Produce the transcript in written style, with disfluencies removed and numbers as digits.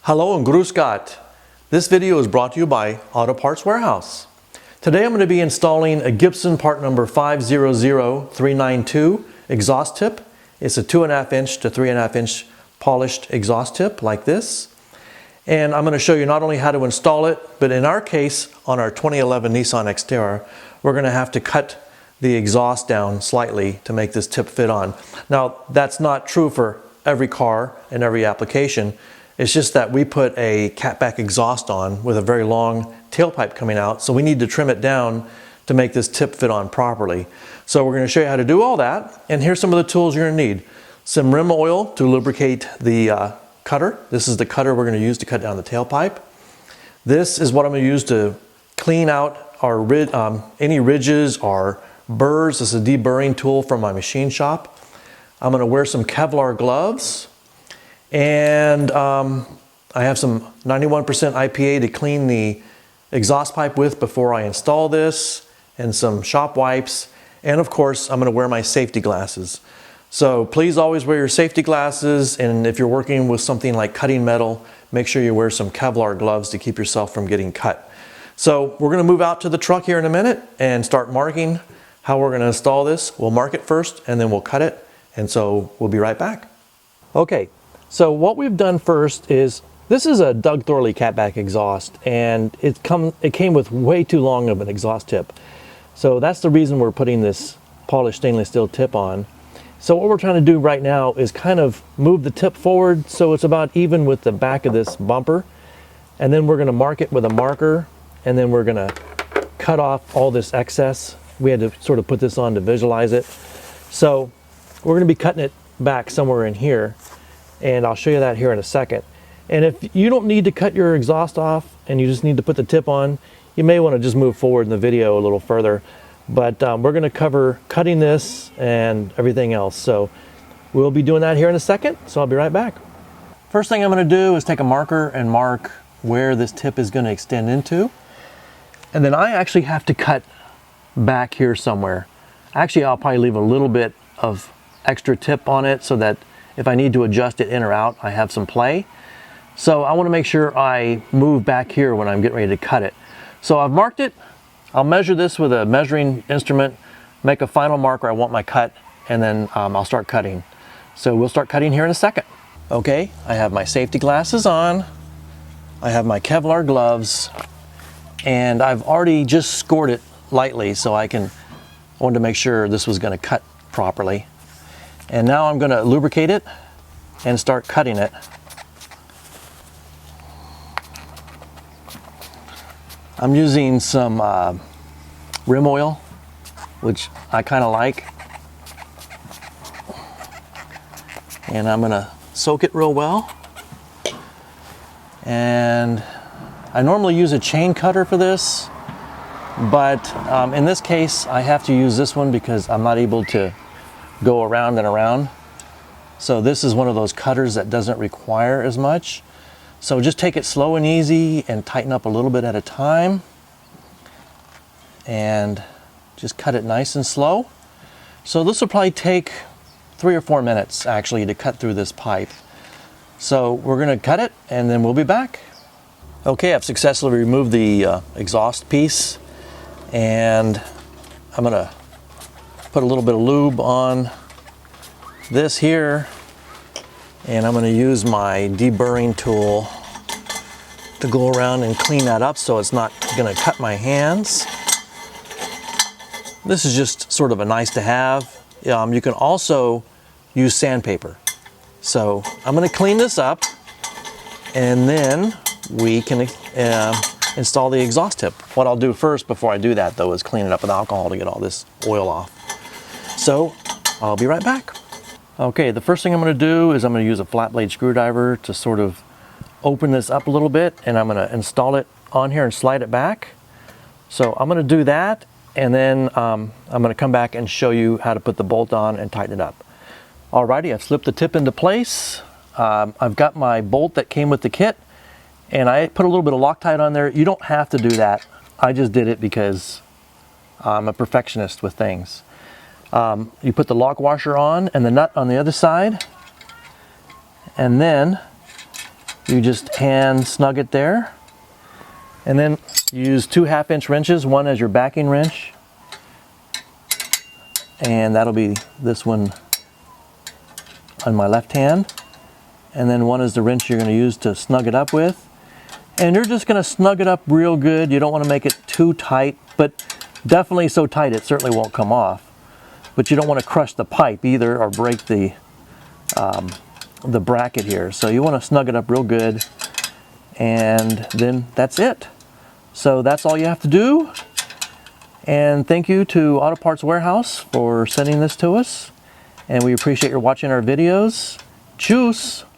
Hello and Grüß Gott. This video is brought to you by Auto Parts Warehouse. Today I'm going to be installing a Gibson part number 500392 exhaust tip. It's a 2.5 inch to 3.5 inch polished exhaust tip like this. And I'm going to show you not only how to install it, but in our case, on our 2011 Nissan Xterra, we're going to have to cut the exhaust down slightly to make this tip fit on. Now, that's not true for every car and every application. It's just that we put a catback exhaust on with a very long tailpipe coming out, so we need to trim it down to make this tip fit on properly. So we're going to show you how to do all that, and here's some of the tools you're going to need. Some rim oil to lubricate the cutter. This is the cutter we're going to use to cut down the tailpipe. This is what I'm going to use to clean out our any ridges or burrs. This is a deburring tool from my machine shop. I'm going to wear some Kevlar gloves. And I have some 91% IPA to clean the exhaust pipe with before I install this, and some shop wipes, and of course I'm going to wear my safety glasses. So please always wear your safety glasses, and if you're working with something like cutting metal, make sure you wear some Kevlar gloves to keep yourself from getting cut. So we're going to move out to the truck here in a minute and start marking how we're going to install this. We'll mark it first and then we'll cut it, and so we'll be right back. Okay. So what we've done first is, this is a Doug Thorley catback exhaust, and it came with way too long of an exhaust tip. So that's the reason we're putting this polished stainless steel tip on. So what we're trying to do right now is kind of move the tip forward so it's about even with the back of this bumper. And then we're going to mark it with a marker, and then we're going to cut off all this excess. We had to sort of put this on to visualize it. So we're going to be cutting it back somewhere in here. And I'll show you that here in a second. And if you don't need to cut your exhaust off and you just need to put the tip on, you may want to just move forward in the video a little further. But we're going to cover cutting this and everything else. So we'll be doing that here in a second. So I'll be right back. First thing I'm going to do is take a marker and mark where this tip is going to extend into. And then I actually have to cut back here somewhere. Actually, I'll probably leave a little bit of extra tip on it so that if I need to adjust it in or out, I have some play. So I want to make sure I move back here when I'm getting ready to cut it. So I've marked it. I'll measure this with a measuring instrument, make a final mark where I want my cut, and then I'll start cutting. So we'll start cutting here in a second. Okay, I have my safety glasses on. I have my Kevlar gloves, and I've already just scored it lightly so I wanted to make sure this was going to cut properly. And now I'm going to lubricate it and start cutting it. I'm using some rim oil, which I kind of like. And I'm going to soak it real well. And I normally use a chain cutter for this, but in this case I have to use this one because I'm not able to go around and around. So this is one of those cutters that doesn't require as much. So just take it slow and easy and tighten up a little bit at a time. And just cut it nice and slow. So this will probably take 3 or 4 minutes actually to cut through this pipe. So we're going to cut it and then we'll be back. Okay, I've successfully removed the exhaust piece, and I'm going to put a little bit of lube on this here, and I'm going to use my deburring tool to go around and clean that up so it's not going to cut my hands. This is just sort of a nice to have. You can also use sandpaper. So I'm going to clean this up, and then we can install the exhaust tip. What I'll do first before I do that though is clean it up with alcohol to get all this oil off. So I'll be right back. Okay, the first thing I'm going to do is I'm going to use a flat blade screwdriver to sort of open this up a little bit, and I'm going to install it on here and slide it back. So I'm going to do that, and then I'm going to come back and show you how to put the bolt on and tighten it up. Alrighty, I've slipped the tip into place. I've got my bolt that came with the kit, and I put a little bit of Loctite on there. You don't have to do that. I just did it because I'm a perfectionist with things. You put the lock washer on and the nut on the other side, and then you just hand snug it there, and then use 2 1/2-inch wrenches, one as your backing wrench, and that'll be this one on my left hand, and then one is the wrench you're going to use to snug it up with. And you're just going to snug it up real good. You don't want to make it too tight, but definitely so tight it certainly won't come off. But you don't want to crush the pipe either or break the bracket here. So you want to snug it up real good, and then that's it. So that's all you have to do. And thank you to Auto Parts Warehouse for sending this to us. And we appreciate your watching our videos. Tschüss!